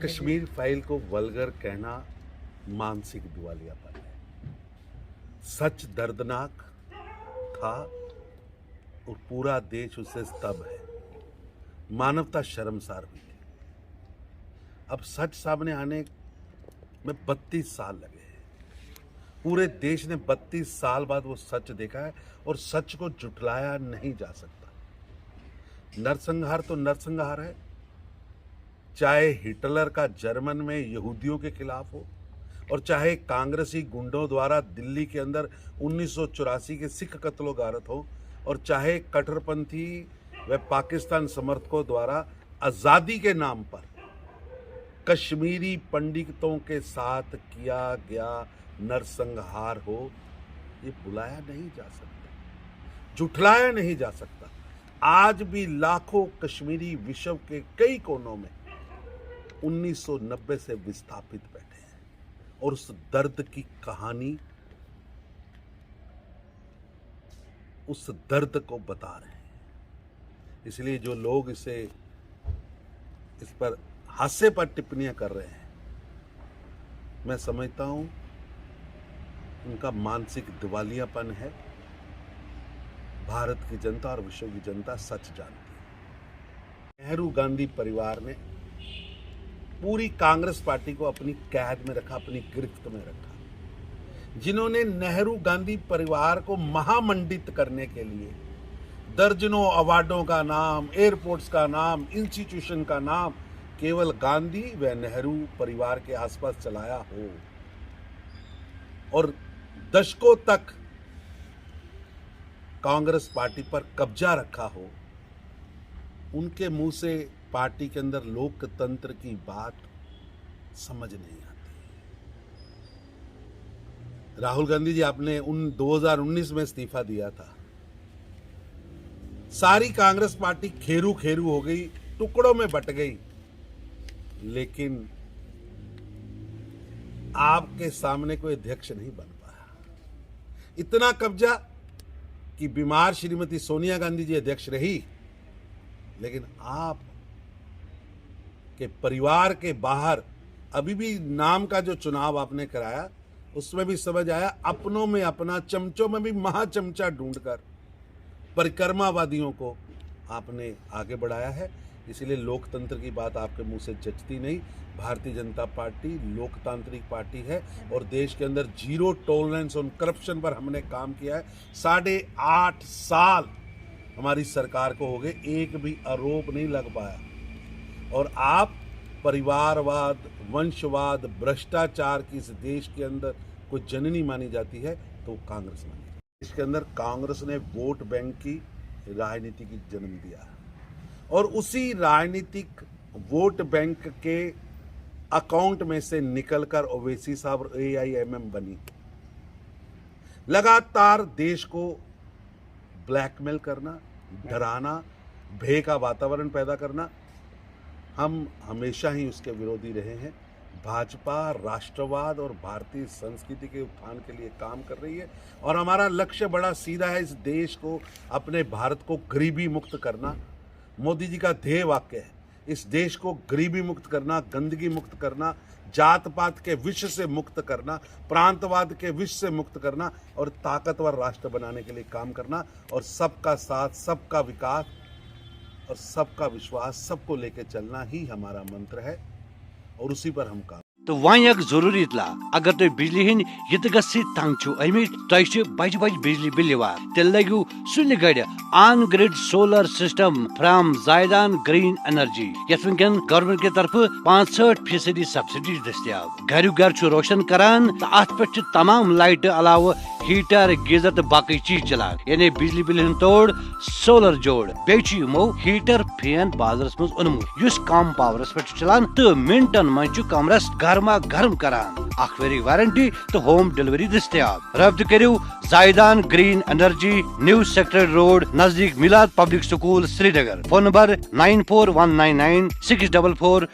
Kashmir file को vulgar कहना मानसिक दिवालियापन है। सच दर्दनाक था और पूरा देश उससे स्तब्ध है। मानवता शर्मसार हुई थी। अब सच सामने आने में 32 साल लगे हैं। पूरे देश ने 32 साल बाद वो सच देखा है और सच को झुठलाया नहीं जा सकता। नरसंहार तो नरसंहार है, चाहे हिटलर का जर्मन में यहूदियों के खिलाफ हो और चाहे कांग्रेसी गुंडों द्वारा दिल्ली के अंदर 1984 के सिख कत्लो गारत हो और चाहे कट्टरपंथी व पाकिस्तान समर्थकों द्वारा आज़ादी के नाम पर कश्मीरी पंडितों के साथ किया गया नरसंहार हो, ये बुलाया नहीं जा सकता, झुठलाया नहीं जा सकता। आज भी लाखों कश्मीरी विश्व के कई कोनों में 1990 से विस्थापित बैठे हैं और उस दर्द की कहानी, उस दर्द को बता रहे हैं। इसलिए जो लोग इस पर हास्य पर टिप्पणियां कर रहे हैं, मैं समझता हूं उनका मानसिक दिवालियापन है। भारत की जनता और विश्व की जनता सच जानती है। नेहरू गांधी परिवार ने पूरी कांग्रेस पार्टी को अपनी कैद में रखा, अपनी गिरफ्त में रखा। जिन्होंने नेहरू गांधी परिवार को महामंडित करने के लिए दर्जनों अवार्डों का नाम, एयरपोर्ट्स का नाम, इंस्टीट्यूशन का नाम केवल गांधी व नेहरू परिवार के आसपास चलाया हो और दशकों तक कांग्रेस पार्टी पर कब्जा रखा हो, उनके मुंह से पार्टी के अंदर लोकतंत्र की बात समझ नहीं आती। राहुल गांधी जी, आपने 2019 में इस्तीफा दिया था। सारी कांग्रेस पार्टी खेरू खेरू हो गई, टुकड़ों में बट गई, लेकिन आपके सामने कोई अध्यक्ष नहीं बन पाया। इतना कब्जा कि बीमार श्रीमती सोनिया गांधी जी अध्यक्ष रही, लेकिन आप के परिवार के बाहर अभी भी नाम का जो चुनाव आपने कराया, उसमें भी समझ आया अपनों में अपना, चमचों में भी महाचमचा ढूंढकर परिक्रमावादियों को आपने आगे बढ़ाया है। इसलिए लोकतंत्र की बात आपके मुंह से जचती नहीं। भारतीय जनता पार्टी लोकतांत्रिक पार्टी है और देश के अंदर जीरो टॉलरेंस ऑन करप्शन पर हमने काम किया है। 8.5 साल हमारी सरकार को हो गए, एक भी आरोप नहीं लग पाया। और आप परिवारवाद, वंशवाद, भ्रष्टाचार की इस देश के अंदर कोई जननी मानी जाती है तो कांग्रेस मानी जाती है। इसके अंदर कांग्रेस ने वोट बैंक की राजनीति की जन्म दिया है और उसी राजनीतिक वोट बैंक के अकाउंट में से निकलकर ओवैसी साहब और AIMM बनी। लगातार देश को ब्लैकमेल करना, डराना, भय का वातावरण पैदा करना, हम हमेशा ही उसके विरोधी रहे हैं। भाजपा राष्ट्रवाद और भारतीय संस्कृति के उत्थान के लिए काम कर रही है और हमारा लक्ष्य बड़ा सीधा है, इस देश को, अपने भारत को गरीबी मुक्त करना। मोदी जी का ध्येय वाक्य है, इस देश को गरीबी मुक्त करना, गंदगी मुक्त करना, जात पात के विष से मुक्त करना, प्रांतवाद के विष से मुक्त करना और ताकतवर राष्ट्र बनाने के लिए काम करना। और सबका साथ, सबका विकास और सबका विश्वास, सबको लेके चलना ही हमारा मंत्र है और उसी पर हम काम। तो वह जरूरी इतला, अगर तुम बिजली हिंद यत गसी तंग छु अमित तुझे बज बज बिजली बिल यवार, तेल लगियो सुन गड़ on grid solar system from जायदान ग्रीन एनर्जी। यथ वनकन गवर्नमेंट के तरफ 65% सब्सिडी दस्तियाब। घर घर छु रोशन करान तो अत पे तमाम लाइट अलाव हीटर, गीजर तो बाकी चीज चलान, यानी बिजली बिल हिंद तोड़ सोलर जोड़। बेमो हीटर फैन बाजारस मज ओनमु युस कम पावरस पे चलान तो मिनटन मज कमरस गर्मा गर्म करान। अखवेरी वारंटी तो होम डिलीवरी दस्तियाब। रब्त करियो जायदान green energy, new sector road, नजदीक Milad public school, Srinagar. Phone number 9419964477।